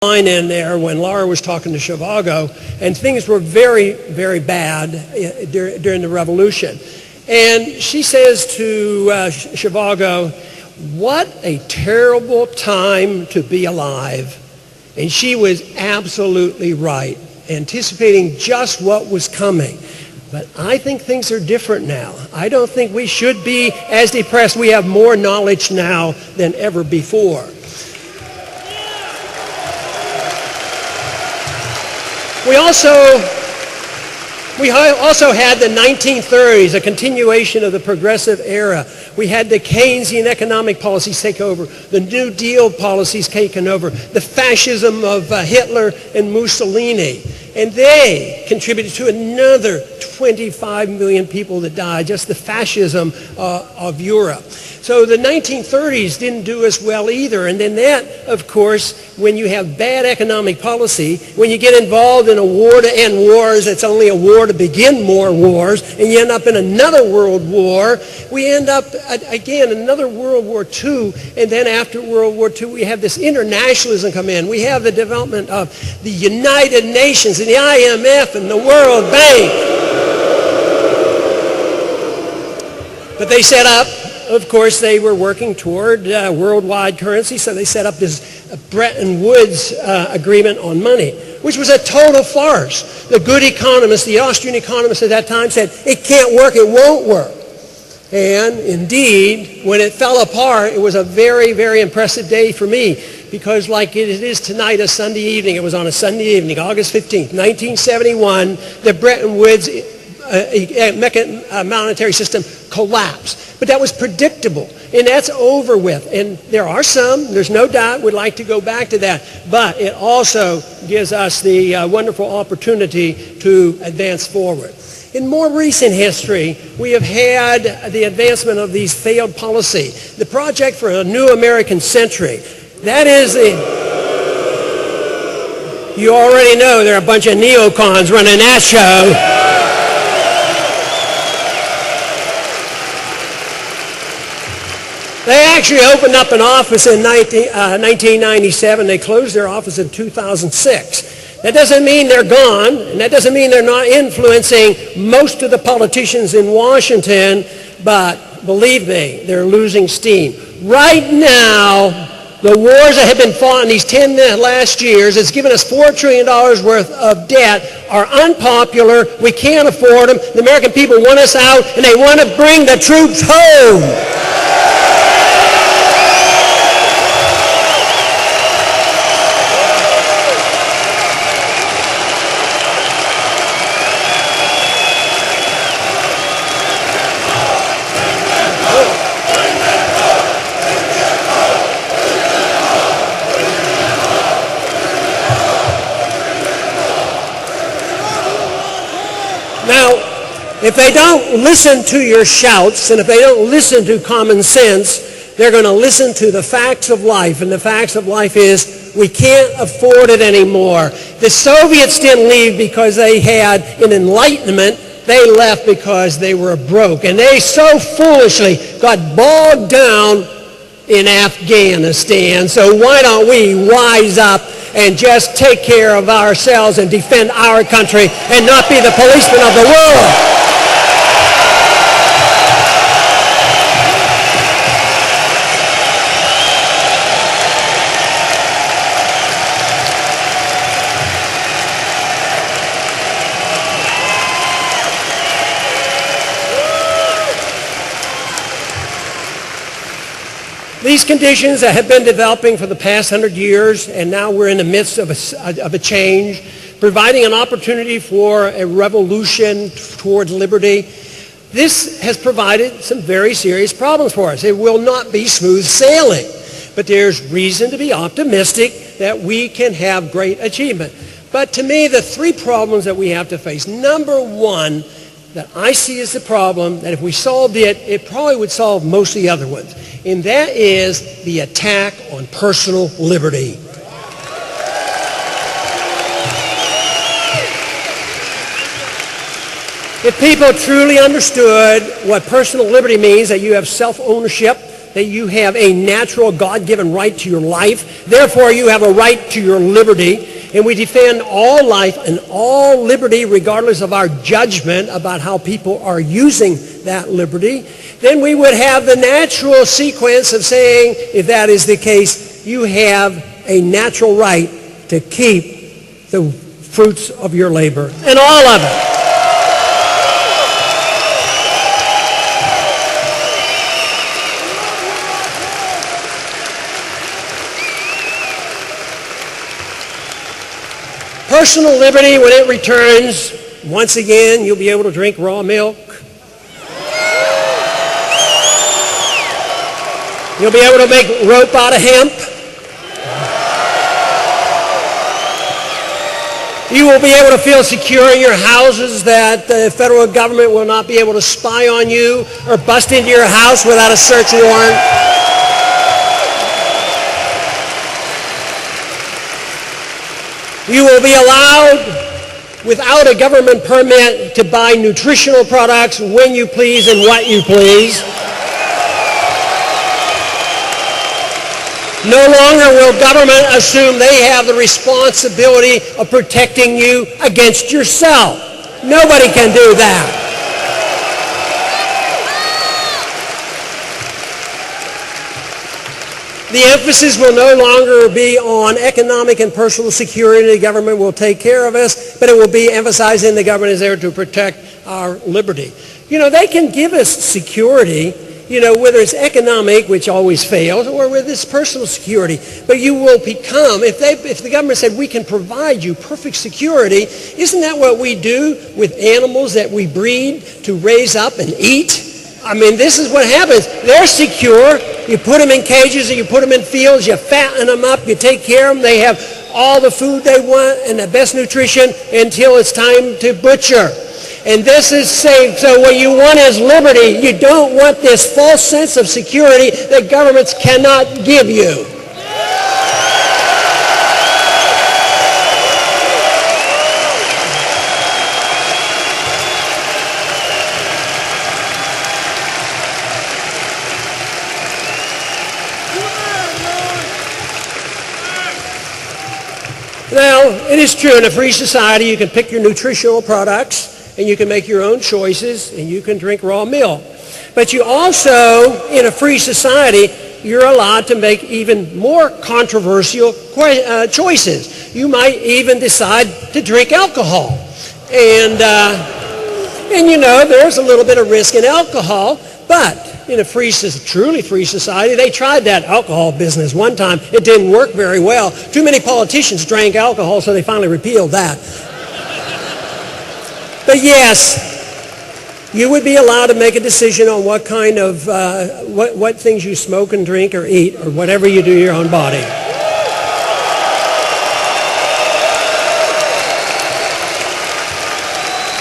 line in there when Laura was talking to Zhivago, and things were very, very bad during the revolution. And she says to Zhivago, "What a terrible time to be alive." And she was absolutely right, anticipating just what was coming. But I think things are different now. I don't think we should be as depressed. We have more knowledge now than ever before. We also had the 1930s, a continuation of the progressive era. We had the Keynesian economic policies take over, the New Deal policies taken over, the fascism of Hitler and Mussolini. And they contributed to another 25 million people that died, just the fascism of Europe. So the 1930s didn't do us well either. And then that, of course, when you have bad economic policy, when you get involved in a war to end wars, it's only a war to begin more wars, and you end up in another world war. We end up, again, another World War II, and then after World War II, we have this internationalism come in. We have the development of the United Nations and the IMF and the World Bank. But they set up, of course, they were working toward worldwide currency, so they set up this Bretton Woods agreement on money, which was a total farce. The good economists, the Austrian economists at that time said, it can't work, it won't work. And indeed, when it fell apart, it was a very, very impressive day for me, because like it is tonight, a Sunday evening, it was on a Sunday evening, August 15th, 1971, the Bretton Woods monetary system collapsed. But that was predictable, and that's over with. And there are some, there's no doubt, would like to go back to that. But it also gives us the wonderful opportunity to advance forward. In more recent history, we have had the advancement of these failed policy. The Project for a New American Century. That is you already know there are a bunch of neocons running that show. They actually opened up an office in 1997. They closed their office in 2006. That doesn't mean they're gone, and that doesn't mean they're not influencing most of the politicians in Washington, but believe me, they're losing steam. Right now, the wars that have been fought in these 10 last years has given us $4 trillion worth of debt, are unpopular, we can't afford them, the American people want us out, and they want to bring the troops home. Now, if they don't listen to your shouts, and if they don't listen to common sense, they're going to listen to the facts of life. And the facts of life is we can't afford it anymore. The Soviets didn't leave because they had an enlightenment. They left because they were broke. And they so foolishly got bogged down in Afghanistan. So why don't we wise up and just take care of ourselves and defend our country and not be the policemen of the world? These conditions that have been developing for the past 100 years, and now we're in the midst of a change, providing an opportunity for a revolution towards liberty. This has provided some very serious problems for us. It will not be smooth sailing, but there's reason to be optimistic that we can have great achievement. But to me, the three problems that we have to face, number one, that I see as the problem, that if we solved it, it probably would solve most of the other ones. And that is the attack on personal liberty. If people truly understood what personal liberty means, that you have self-ownership, that you have a natural God-given right to your life. Therefore, you have a right to your liberty. And we defend all life and all liberty regardless of our judgment about how people are using that liberty. Then we would have the natural sequence of saying, if that is the case, you have a natural right to keep the fruits of your labor, and all of it. Personal liberty, when it returns, once again, you'll be able to drink raw milk. You'll be able to make rope out of hemp. You will be able to feel secure in your houses that the federal government will not be able to spy on you or bust into your house without a search warrant. You will be allowed, without a government permit, to buy nutritional products when you please and what you please. No longer will government assume they have the responsibility of protecting you against yourself. Nobody can do that. The emphasis will no longer be on economic and personal security. The government will take care of us, but it will be emphasizing the government is there to protect our liberty. You know, they can give us security, you know, whether it's economic, which always fails, or whether it's personal security. But you will become, if the government said we can provide you perfect security, isn't that what we do with animals that we breed to raise up and eat? I mean, this is what happens. They're secure. You put them in cages or you put them in fields. You fatten them up. You take care of them. They have all the food they want and the best nutrition until it's time to butcher. And this is safe. So what you want is liberty. You don't want this false sense of security that governments cannot give you. Now, it is true in a free society you can pick your nutritional products and you can make your own choices and you can drink raw milk. But you also, in a free society, you're allowed to make even more controversial choices. You might even decide to drink alcohol. And you know, there's a little bit of risk in alcohol, but in a truly free society, they tried that alcohol business one time. It didn't work very well. Too many politicians drank alcohol, so they finally repealed that. But yes, you would be allowed to make a decision on what kind of, what things you smoke and drink or eat or whatever you do to your own body.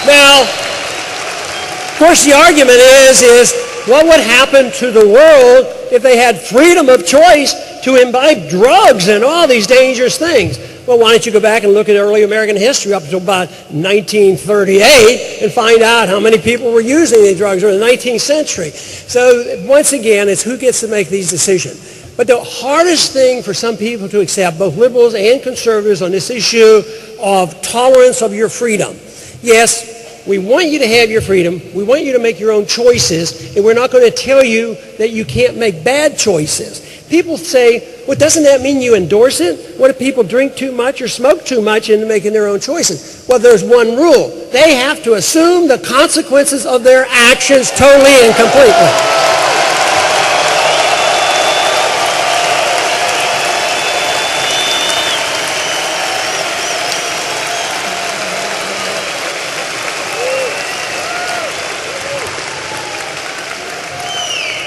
Now, of course, the argument is what would happen to the world if they had freedom of choice to imbibe drugs and all these dangerous things? Well, why don't you go back and look at early American history up until about 1938 and find out how many people were using these drugs in the 19th century. So once again, it's who gets to make these decisions. But the hardest thing for some people to accept, both liberals and conservatives, on this issue of tolerance of your freedom. Yes, we want you to have your freedom. We want you to make your own choices, and we're not going to tell you that you can't make bad choices. People say, well, doesn't that mean you endorse it? What if people drink too much or smoke too much into making their own choices? Well, there's one rule. They have to assume the consequences of their actions totally and completely.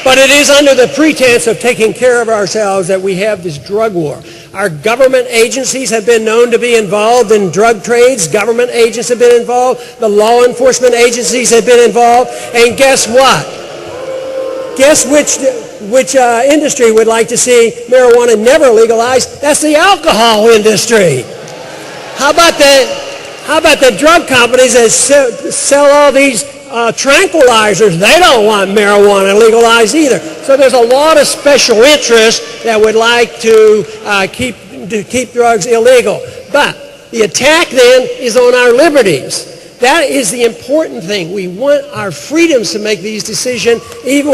But it is under the pretense of taking care of ourselves that we have this drug war. Our government agencies have been known to be involved in drug trades. Government agents have been involved. The law enforcement agencies have been involved. And guess what? Guess which industry would like to see marijuana never legalized? That's the alcohol industry. How about the drug companies that sell all these tranquilizers, they don't want marijuana legalized either. So there's a lot of special interests that would like to keep drugs illegal. But the attack then is on our liberties. That is the important thing. We want our freedoms to make these decisions, even